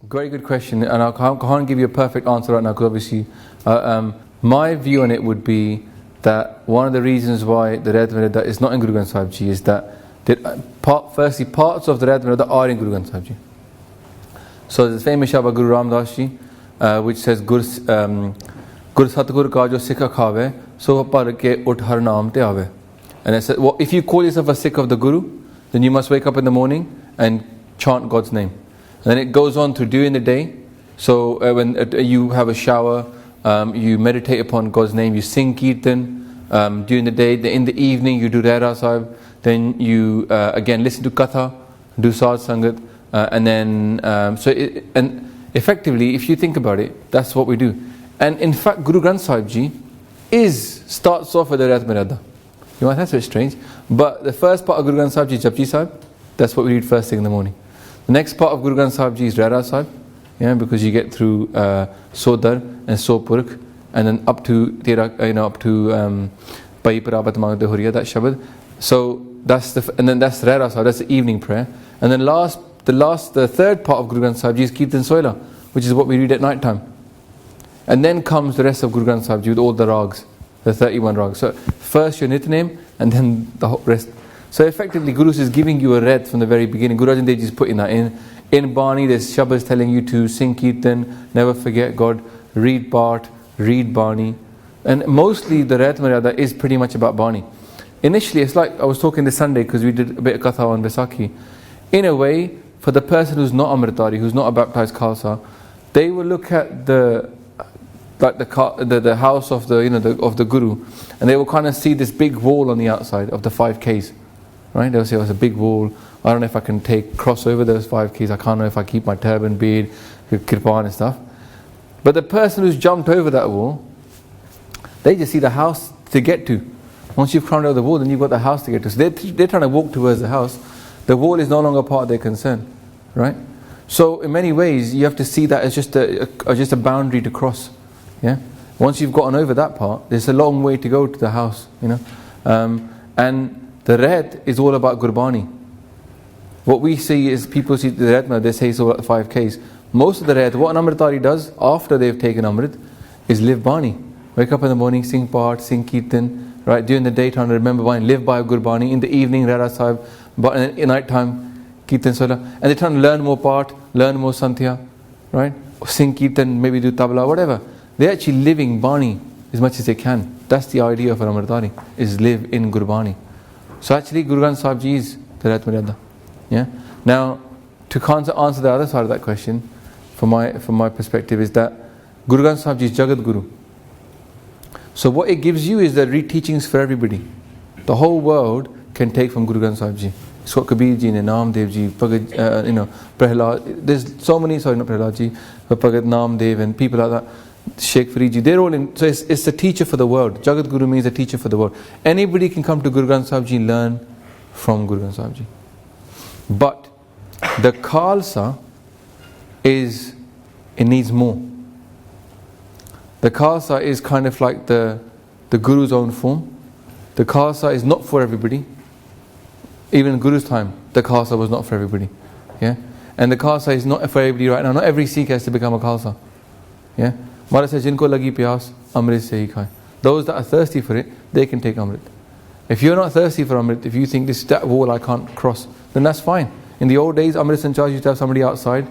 Very good question, and I can't give you a perfect answer right now because obviously my view on it would be that one of the reasons why the Rehit Maryada is not in Guru Granth Sahib Ji is that firstly parts of the Rehit Maryada are in Guru Granth Sahib Ji. So there's the famous Shabad Guru Ramdas Ji which says Gur Satgur ka jo Sikh khave so par ke ut har naam te ave. And it says, well, if you call yourself a Sikh of the Guru, then you must wake up in the morning and chant God's name. And then it goes on to during the day. So when you have a shower, you meditate upon God's name, you sing Kirtan during the day. In the evening you do Rehra Sahib. Then you again listen to Katha, do Sad Sangat, and then and effectively, if you think about it, that's what we do. And in fact, Guru Granth Sahib Ji starts off with the Rehit Maryada. You might think that's a bit strange, but the first part of Guru Granth Sahib Ji is Japji Sahib. That's what we read first thing in the morning. The next part of Guru Granth Sahib Ji is Rehra Sahib, because you get through Sodar and Sopurk, and then up to Pai Parabat Mangde Huriya, that Shabad. So that's and then that's Rehra Sahib, that's the evening prayer. And then the third part of Guru Granth Sahib Ji is Kirtan Soila, which is what we read at night time. And then comes the rest of Guru Granth Sahib Ji with all the rags, the 31 rags. So first your Nitnem, and then the rest. So effectively, Guru is giving you a red from the very beginning. Guru Arjan Dev Ji is putting that in. In Bani, there's Shabads telling you to sing Kirtan, never forget God, read Part, read Bani. And mostly the Rehit Maryada is pretty much about Bani. Initially, it's like I was talking this Sunday because we did a bit of Katha on Vaisakhi. In a way, for the person who's not Amritari, who's not a baptized Khalsa, they will look at the house of the Guru, and they will kind of see this big wall on the outside of the 5 Ks. Right? They'll say, oh, it's a big wall. I don't know if I can cross over those 5 Ks. I can't know if I keep my turban, beard, kirpan and stuff. But the person who's jumped over that wall, they just see the house to get to. Once you've climbed over the wall, then you've got the house to get to. So they're trying to walk towards the house. The wall is no longer part of their concern. Right? So in many ways, you have to see that as just a boundary to cross. Yeah. Once you've gotten over that part, there's a long way to go to the house. And the Rehit is all about Gurbani. What we see is people see the Rehit, they say it's all about 5 Ks. Most of the Rehit, what an Amritari does after they've taken Amrit is live Bani. Wake up in the morning, sing Part, sing Kirtan, right? During the day, trying to remember Bani, live by Gurbani. In the evening, Rehra Sahib, but in night time, Kirtan Sola. And they're trying to learn more Part, learn more Santhya, right? Sing Kirtan, maybe do Tabla, whatever. They're actually living Bani as much as they can. That's the idea of an Amritari, is live in Gurbani. So actually Guru Granth Sahib Ji is the Rehit Maryada. Yeah. Now, to answer the other side of that question, from my perspective, is that Guru Granth Sahib Ji is Jagat Guru. So what it gives you is the re-teachings for everybody. The whole world can take from Guru Granth Sahib Ji. It's got Kabir Ji, Namdev Ji, Bhagat, Prahlad. There's so many, sorry, not Prahlad Ji, but Bhagat Namdev and people like that. Sheikh Farid Ji, they're all in. So it's a teacher for the world. Jagat Guru means a teacher for the world. Anybody can come to Guru Granth Sahib Ji and learn from Guru Granth Sahib Ji. But the Khalsa it needs more. The Khalsa is kind of like the Guru's own form. The Khalsa is not for everybody. Even in Guru's time, the Khalsa was not for everybody. Yeah? And the Khalsa is not for everybody right now. Not every Sikh has to become a Khalsa. Yeah? Maharaj says, Jinko lagi pyas, Amrit se hi khai. Those that are thirsty for it, they can take Amrit. If you're not thirsty for Amrit, if you think that wall I can't cross, then that's fine. In the old days, Amrit Sancharj used to have somebody outside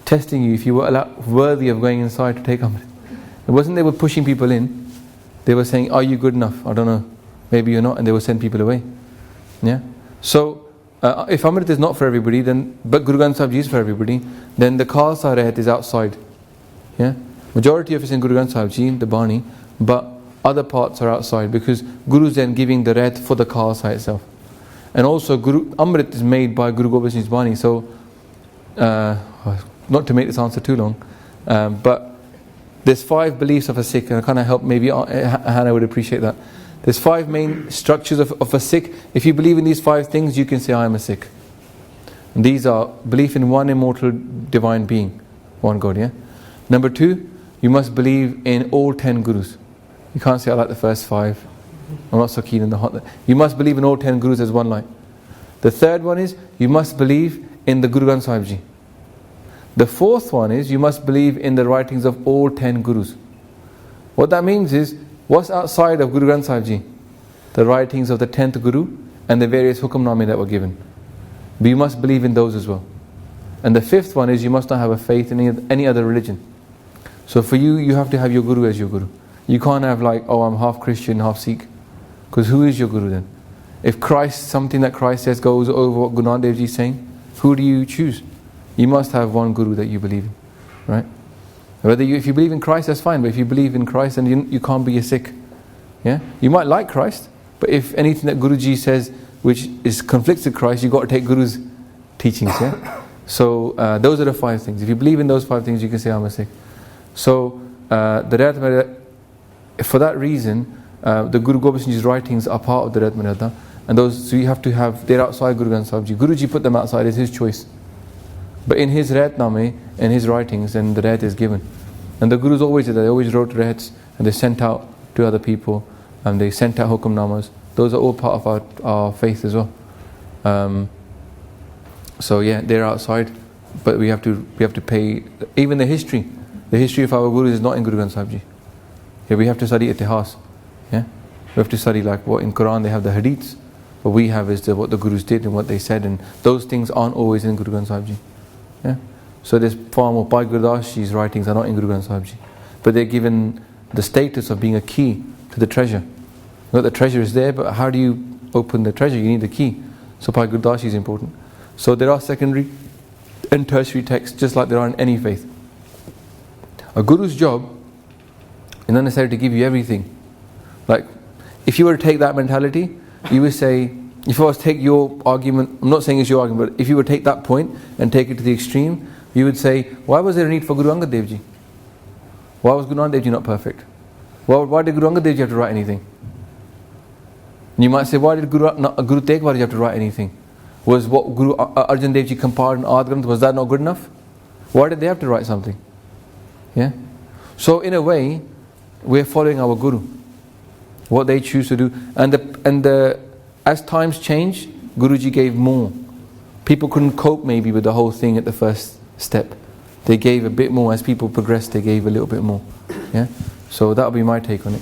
testing you if you were worthy of going inside to take Amrit. It wasn't they were pushing people in. They were saying, are you good enough? I don't know. Maybe you're not. And they would send people away. Yeah. So, if Amrit is not for everybody, but Guru Granth Sahib Ji is for everybody, then the Khalsa Rehit is outside. Yeah. Majority of it's in Guru Granth Sahib Ji, the Bani, but other parts are outside because Guru is then giving the Rehit for the Khalsa itself. And also Amrit is made by Guru Gobind Singh's Bani. So, not to make this answer too long, but there's 5 beliefs of a Sikh, and I kind of help, maybe Hannah would appreciate that. There's 5 main structures of a Sikh. If you believe in these 5 things, you can say, I am a Sikh. And these are belief in one immortal divine being, one God, yeah? Number 2, you must believe in all 10 Gurus. You can't say I like the first 5. I'm not so keen on the hot. You must believe in all 10 Gurus as one light. The third one is you must believe in the Guru Granth Sahib Ji. The fourth one is you must believe in the writings of all 10 Gurus. What that means is, what's outside of Guru Granth Sahib Ji? The writings of the 10th Guru and the various hukamname that were given. But you must believe in those as well. And the fifth one is you must not have a faith in any other religion. So for you, you have to have your Guru as your Guru. You can't have like, oh, I'm half Christian, half Sikh. Because who is your Guru then? If Christ, something that Christ says goes over what Guru Nanak Dev Ji is saying, who do you choose? You must have one Guru that you believe in, right? If you believe in Christ, that's fine. But if you believe in Christ, then you can't be a Sikh. Yeah, you might like Christ, but if anything that Guruji says which is conflicts with Christ, you've got to take Guru's teachings. Yeah. So those are the 5 things. If you believe in those 5 things, you can say I'm a Sikh. So the Rehit Maryada, for that reason, the Guru Gobind Singh Ji's writings are part of the Rehit Maryada, and those, so you have to have, they're outside Guru Granth Sahib Ji. Guruji put them outside, it's his choice. But in his Rehatname and his writings, then the Rehat is given. And the Gurus always did that. They always wrote Rehats and they sent out to other people, and they sent out Hukamnamas. Those are all part of our faith as well. So yeah, they're outside, but we have to pay. Even the history of our Gurus is not in Guru Granth Sahib Ji. Yeah, we have to study Itihas. Yeah, we have to study like what in Quran they have the Hadiths. What we have is what the Gurus did and what they said, and those things aren't always in Guru Granth Sahib Ji. Yeah? So there's far more. Bhai Gurdas Ji's writings are not in Guru Granth Sahib Ji, but they're given the status of being a key to the treasure. Not the treasure is there, but how do you open the treasure? You need the key. So Bhai Gurdas Ji is important. So there are secondary and tertiary texts, just like there are in any faith. A Guru's job is not necessarily to give you everything. Like, if you were to take that mentality, you would say, if I was to take your argument, I'm not saying it's your argument, but if you were to take that point and take it to the extreme, you would say, why was there a need for Guru Angad Dev Ji? Why was Guru Nanak Dev Ji not perfect? Why did Guru Angad Dev Ji have to write anything? And you might say, why did Guru Tegh Bahari have to write anything? Was what Guru Arjan Dev Ji compiled in Adi Granth, was that not good enough? Why did they have to write something? Yeah. So in a way, we're following our Guru, what they choose to do, and as times change, Guruji gave more. People couldn't cope maybe with the whole thing at the first step. They gave a bit more. As people progressed, they gave a little bit more. Yeah. So that would be my take on it.